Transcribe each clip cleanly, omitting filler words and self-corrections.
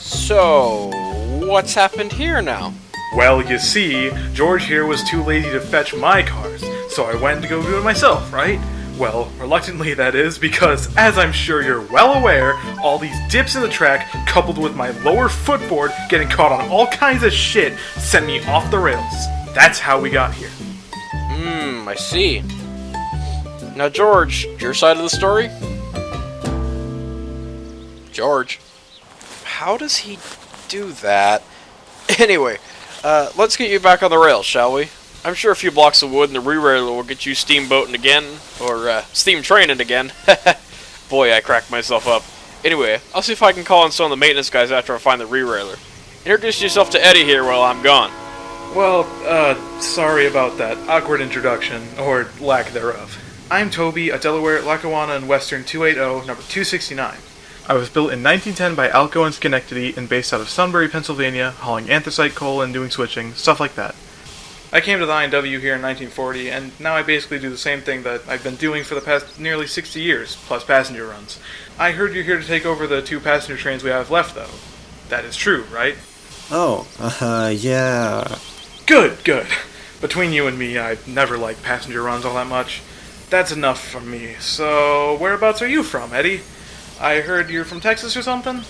So, what's happened here now? Well, you see, George here was too lazy to fetch my cars, so I went to go do it myself, right? Well, reluctantly that is, because as I'm sure you're well aware, all these dips in the track, coupled with my lower footboard getting caught on all kinds of shit, sent me off the rails. That's how we got here. I see. Now, George, your side of the story? George, how does he do that? Anyway, let's get you back on the rails, shall we? I'm sure a few blocks of wood and the re-railer will get you steamboating again, or steam training again. Boy, I cracked myself up. Anyway, I'll see if I can call on some of the maintenance guys after I find the re-railer. Introduce yourself to Eddy here while I'm gone. Well, sorry about that awkward introduction, or lack thereof. I'm Toby, a Delaware Lackawanna and Western 280, number 269. I was built in 1910 by Alco and Schenectady and based out of Sunbury, Pennsylvania, hauling anthracite coal and doing switching, stuff like that. I came to the I&W here in 1940, and now I basically do the same thing that I've been doing for the past nearly 60 years, plus passenger runs. I heard you're here to take over the 2 passenger trains we have left, though. That is true, right? Oh, yeah. Good. Between you and me, I've never liked passenger runs all that much. That's enough for me. So, whereabouts are you from, Eddy? I heard you're from Texas or something?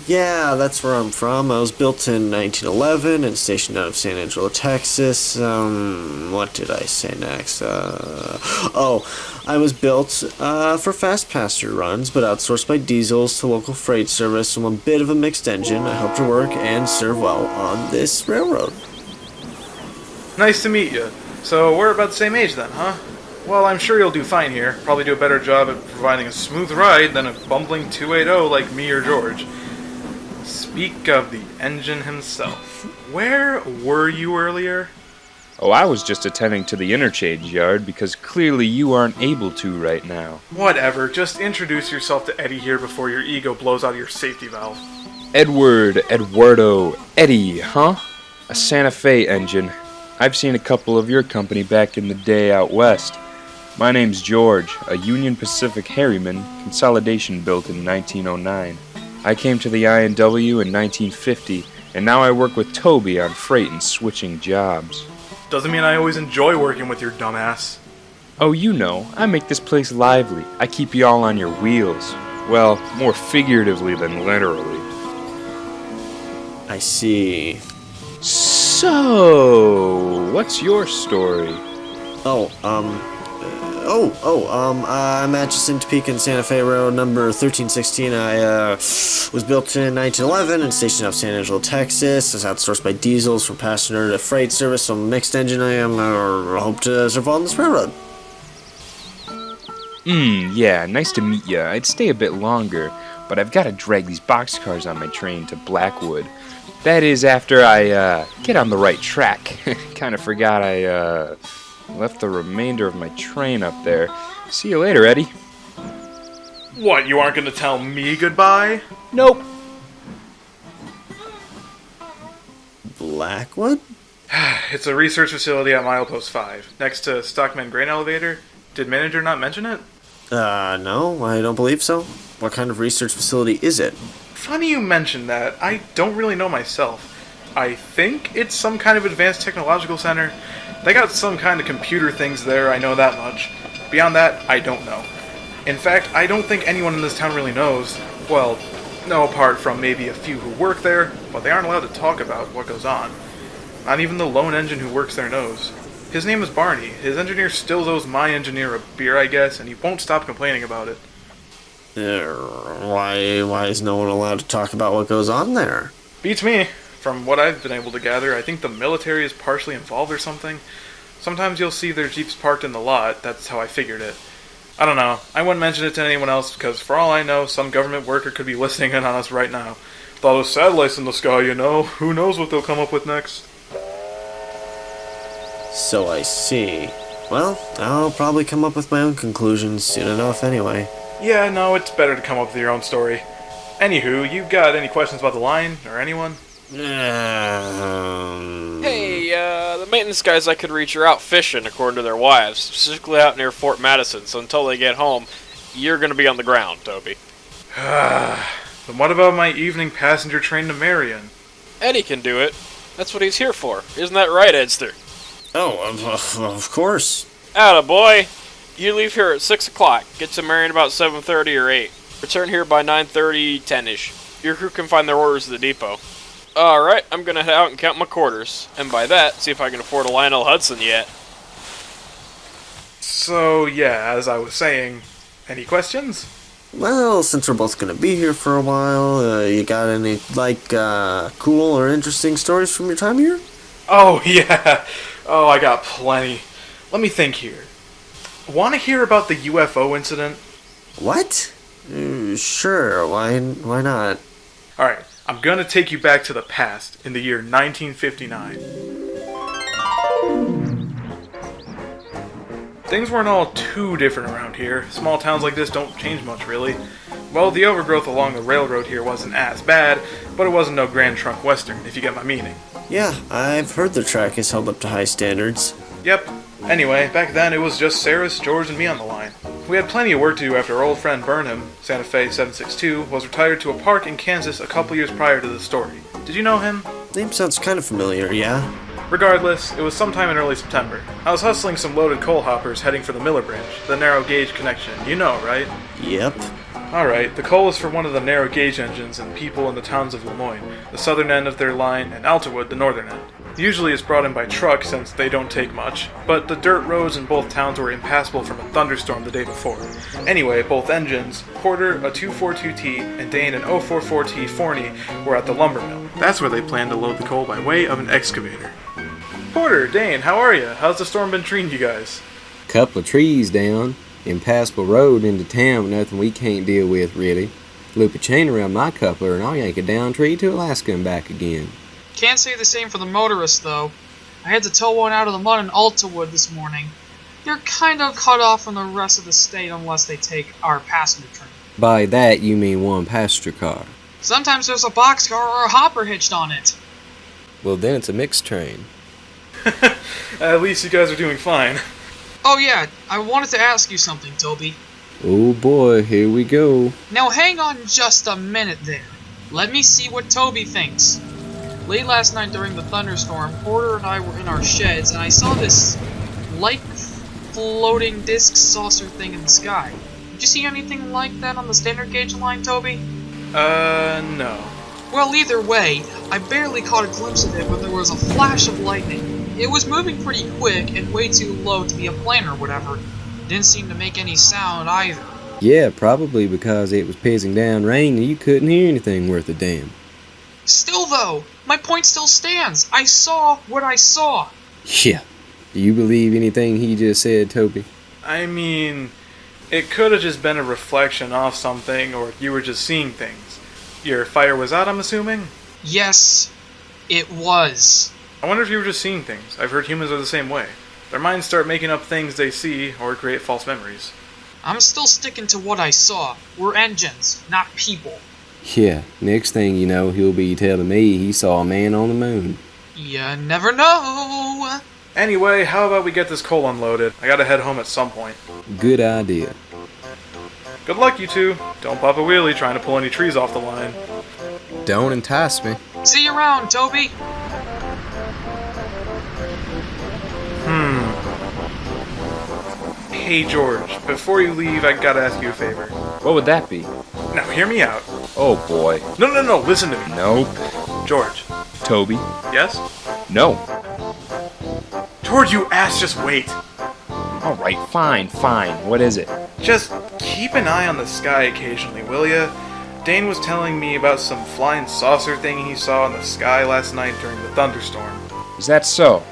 Yeah, that's where I'm from. I was built in 1911 and stationed out of San Angelo, Texas. What did I say next? I was built for fast passenger runs, but outsourced by diesels to local freight service. I'm a bit of a mixed engine. I hope to work and serve well on this railroad. Nice to meet you. So, we're about the same age then, huh? Well, I'm sure you'll do fine here. Probably do a better job at providing a smooth ride than a bumbling 280 like me or George. Speak of the engine himself. Where were you earlier? Oh, I was just attending to the interchange yard because clearly you aren't able to right now. Whatever, just introduce yourself to Eddy here before your ego blows out of your safety valve. Eduardo, Eddy, huh? A Santa Fe engine. I've seen a couple of your company back in the day out west. My name's George, a Union Pacific Harriman, consolidation built in 1909. I came to the I&W in 1950, and now I work with Toby on freight and switching jobs. Doesn't mean I always enjoy working with your dumbass. Oh, you know, I make this place lively. I keep you all on your wheels. Well, more figuratively than literally. I see. So, what's your story? I'm Atchison, Topeka, and Santa Fe Road, number 1316. I was built in 1911 and stationed out of San Angelo, Texas. I was outsourced by diesels from passenger to freight service. I'm a mixed engine. I hope to serve on this railroad. Yeah, nice to meet ya. I'd stay a bit longer, but I've got to drag these boxcars on my train to Blackwood. That is after I, get on the right track. Kinda forgot I, left the remainder of my train up there. See you later, Eddy. What, you aren't gonna tell me goodbye? Nope. Blackwood? It's a research facility at Milepost 5, next to Stockman Grain Elevator. Did manager not mention it? No, I don't believe so. What kind of research facility is it? Funny you mention that. I don't really know myself. I think it's some kind of advanced technological center. They got some kind of computer things there, I know that much. Beyond that, I don't know. In fact, I don't think anyone in this town really knows. Well, no, apart from maybe a few who work there, but they aren't allowed to talk about what goes on. Not even the lone engine who works there knows. His name is Barney. His engineer still owes my engineer a beer, I guess, and he won't stop complaining about it. Why is no one allowed to talk about what goes on there? Beats me. From what I've been able to gather, I think the military is partially involved or something. Sometimes you'll see their jeeps parked in the lot. That's how I figured it. I don't know. I wouldn't mention it to anyone else because for all I know, some government worker could be listening in on us right now. With all those satellites in the sky, you know, who knows what they'll come up with next. So I see. Well, I'll probably come up with my own conclusions soon enough anyway. Yeah, no, it's better to come up with your own story. Anywho, you got any questions about the line, or anyone? Hey, the maintenance guys I could reach are out fishing, according to their wives, specifically out near Fort Madison, so until they get home, you're gonna be on the ground, Toby. Then what about my evening passenger train to Marion? Eddy can do it. That's what he's here for. Isn't that right, Edster? Oh, of course. Atta boy. You leave here at 6 o'clock. Get to Marion about 7:30 or 8. Return here by 9:30, 10-ish. Your crew can find their orders at the depot. Alright, I'm gonna head out and count my quarters. And by that, see if I can afford a Lionel Hudson yet. So, yeah, as I was saying, any questions? Well, since we're both gonna be here for a while, you got any, cool or interesting stories from your time here? Oh, yeah. Oh, I got plenty. Let me think here. Want to hear about the UFO incident? What? Sure, why not? Alright, I'm gonna take you back to the past, in the year 1959. Things weren't all too different around here. Small towns like this don't change much, really. Well, the overgrowth along the railroad here wasn't as bad, but it wasn't no Grand Trunk Western, if you get my meaning. Yeah, I've heard the track is held up to high standards. Yep. Anyway, back then it was just Saris, George, and me on the line. We had plenty of work to do after our old friend Burnham, Santa Fe 762, was retired to a park in Kansas a couple years prior to this story. Did you know him? Name sounds kind of familiar, yeah? Regardless, it was sometime in early September. I was hustling some loaded coal hoppers heading for the Miller Branch, the narrow gauge connection. You know, right? Yep. Alright, the coal was for one of the narrow gauge engines and people in the towns of Lemoyne, the southern end of their line, and Altawood, the northern end. Usually it's brought in by truck since they don't take much, but the dirt roads in both towns were impassable from a thunderstorm the day before. Anyway, both engines, Porter, a 242T, and Dane, an 044T Forney, were at the lumber mill. That's where they planned to load the coal by way of an excavator. Porter, Dane, how are you? How's the storm been treating you guys? Couple of trees down, impassable road into town, nothing we can't deal with, really. Loop a chain around my coupler and I'll yank a down tree to Alaska and back again. Can't say the same for the motorists, though. I had to tow one out of the mud in Altawood this morning. They're kind of cut off from the rest of the state unless they take our passenger train. By that, you mean one passenger car. Sometimes there's a boxcar or a hopper hitched on it. Well, then it's a mixed train. At least you guys are doing fine. Oh yeah, I wanted to ask you something, Toby. Oh boy, here we go. Now hang on just a minute there. Let me see what Toby thinks. Late last night during the thunderstorm, Porter and I were in our sheds, and I saw this light floating disc saucer thing in the sky. Did you see anything like that on the standard gauge line, Toby? No. Well, either way, I barely caught a glimpse of it when there was a flash of lightning. It was moving pretty quick and way too low to be a plane or whatever. Didn't seem to make any sound either. Yeah, probably because it was pissing down rain and you couldn't hear anything worth a damn. Still though, my point still stands. I saw what I saw. Yeah. Do you believe anything he just said, Toby? I mean, it could have just been a reflection off something, or you were just seeing things. Your fire was out, I'm assuming? Yes, it was. I wonder if you were just seeing things. I've heard humans are the same way. Their minds start making up things they see, or create false memories. I'm still sticking to what I saw. We're engines, not people. Yeah, next thing you know, he'll be telling me he saw a man on the moon. You never know. Anyway, how about we get this coal unloaded? I gotta head home at some point. Good idea. Good luck, you two. Don't pop a wheelie trying to pull any trees off the line. Don't entice me. See you around, Toby. Hey, George, before you leave, I gotta ask you a favor. What would that be? Now, hear me out. Oh boy. No, listen to me. Nope. George. Toby? Yes? No. George, you ass, just wait. Alright, fine. What is it? Just keep an eye on the sky occasionally, will ya? Dane was telling me about some flying saucer thing he saw in the sky last night during the thunderstorm. Is that so?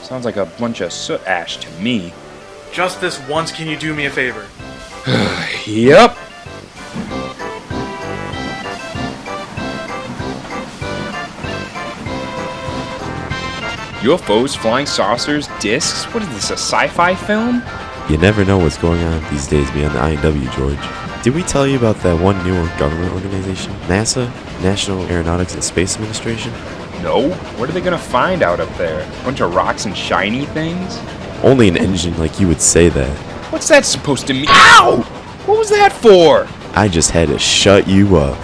Sounds like a bunch of soot ash to me. Just this once, can you do me a favor? Yep. UFOs, flying saucers, discs? What is this, a sci-fi film? You never know what's going on these days beyond the I&W, George. Did we tell you about that one new government organization? NASA? National Aeronautics and Space Administration? No. What are they gonna find out up there? A bunch of rocks and shiny things? Only an engine like you would say that. What's that supposed to mean? Ow! What was that for? I just had to shut you up.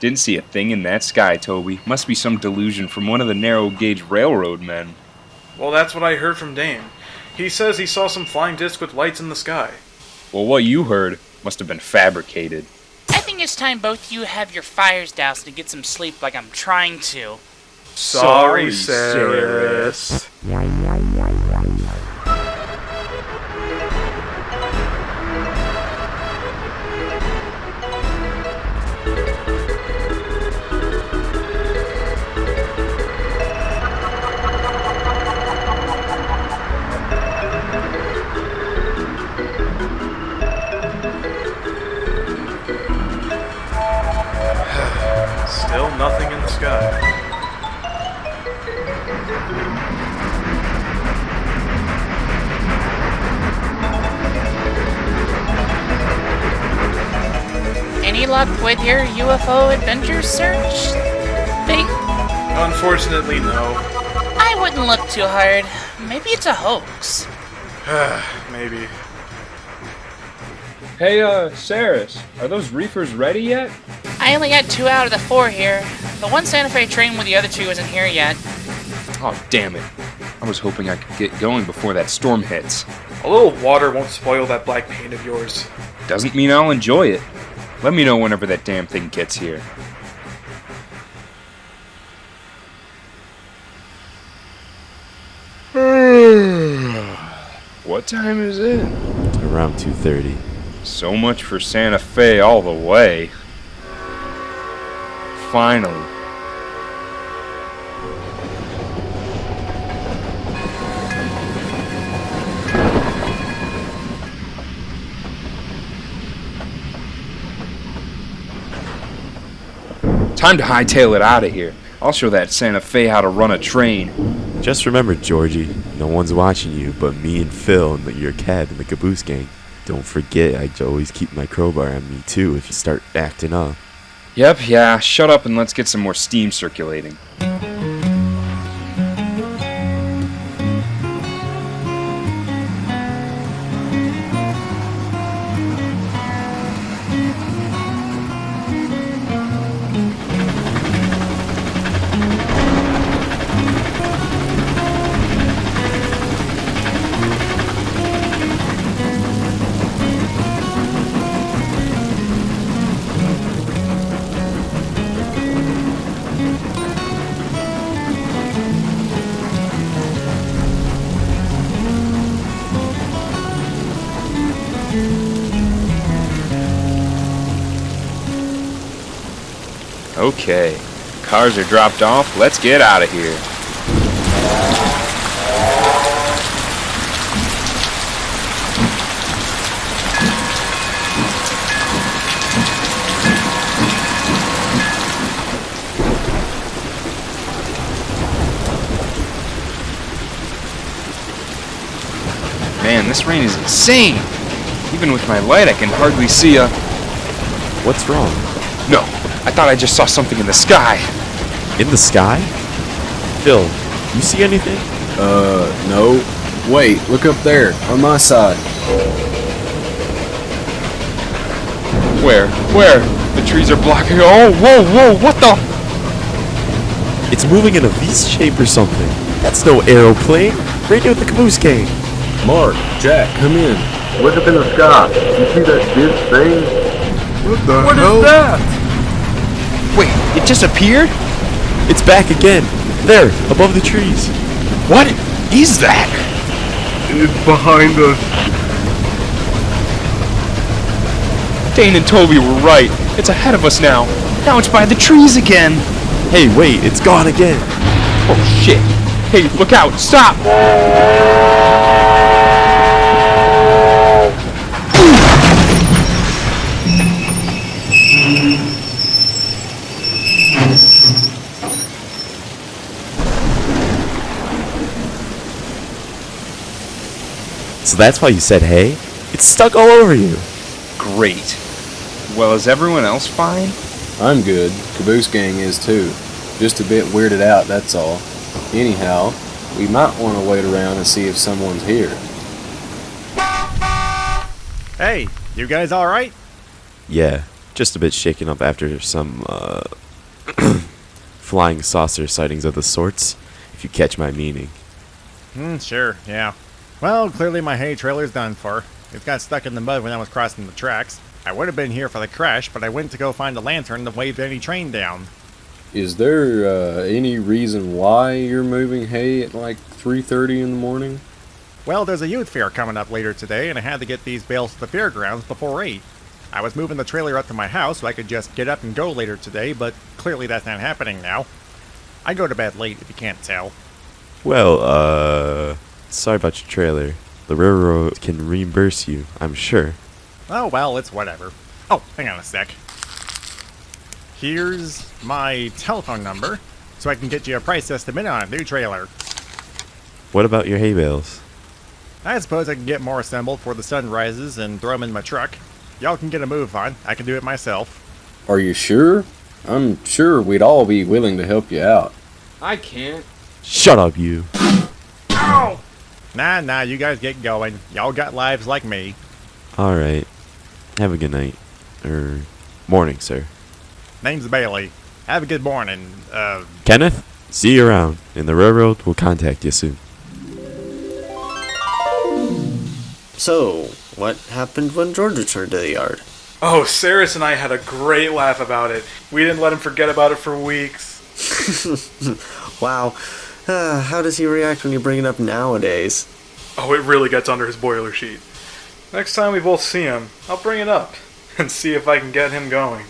Didn't see a thing in that sky, Toby. Must be some delusion from one of the narrow-gauge railroad men. Well, that's what I heard from Dane. He says he saw some flying discs with lights in the sky. Well, what you heard must have been fabricated. I think it's time both you have your fires doused to get some sleep like I'm trying to. Sorry, Saris. Still nothing in the sky. Any luck with your UFO adventure search thing? Unfortunately, no. I wouldn't look too hard. Maybe it's a hoax. Maybe. Hey, Saris, are those reefers ready yet? I only got 2 out of the 4 here. The one Santa Fe train with the other 2 isn't here yet. Oh, damn it. I was hoping I could get going before that storm hits. A little water won't spoil that black paint of yours. Doesn't mean I'll enjoy it. Let me know whenever that damn thing gets here. What time is it? Around 2:30. So much for Santa Fe all the way. Finally. Time to hightail it out of here. I'll show that Santa Fe how to run a train. Just remember, Georgie, no one's watching you but me and Phil and your cab and the Caboose gang. Don't forget, I always keep my crowbar on me too if you start acting up. Yep, yeah, shut up and let's get some more steam circulating. Okay, cars are dropped off, let's get out of here. Man, this rain is insane! Even with my light, I can hardly see a... What's wrong? No, I thought I just saw something in the sky. In the sky? Phil, you see anything? No. Wait, look up there, on my side. Where? Where? The trees are blocking. Oh, whoa, whoa, what the? It's moving in a V-shape or something. That's no aeroplane. Radio with the Caboose gang. Mark, Jack, come in. Look up in the sky. You see that disc thing? What is that? Wait, it disappeared? It's back again. There, above the trees. What is that? It's behind us. Dane and Toby were right. It's ahead of us now. Now it's by the trees again. Hey, wait, it's gone again. Oh, shit. Hey, look out. Stop. So that's why you said hey? It's stuck all over you. Great. Well, is everyone else fine? I'm good. Caboose gang is too. Just a bit weirded out, that's all. Anyhow, we might want to wait around and see if someone's here. Hey, you guys alright? Yeah, Just a bit shaken up after some flying saucer sightings of the sorts, if you catch my meaning. Sure, yeah. Well, clearly my hay trailer's done for. It got stuck in the mud when I was crossing the tracks. I would have been here for the crash, but I went to go find a lantern to wave any train down. Is there any reason why you're moving hay at like 3:30 in the morning? Well, there's a youth fair coming up later today, and I had to get these bales to the fairgrounds before 8. I was moving the trailer up to my house so I could just get up and go later today, but clearly that's not happening now. I go to bed late, if you can't tell. Well, sorry about your trailer. The railroad can reimburse you, I'm sure. Oh, well, it's whatever. Oh, hang on a sec. Here's my telephone number, so I can get you a price estimate on a new trailer. What about your hay bales? I suppose I can get more assembled before the sun rises and throw them in my truck. Y'all can get a move on. I can do it myself. Are you sure? I'm sure we'd all be willing to help you out. I can't. Shut up, you. Ow! Nah, you guys get going. Y'all got lives like me. Alright. Have a good night. Morning, sir. Name's Bailey. Have a good morning. Kenneth, see you around, and the railroad will contact you soon. So, what happened when George returned to the yard? Oh, Saris and I had a great laugh about it. We didn't let him forget about it for weeks. Wow. How does he react when you bring it up nowadays? Oh, it really gets under his boiler sheet. Next time we both see him, I'll bring it up and see if I can get him going.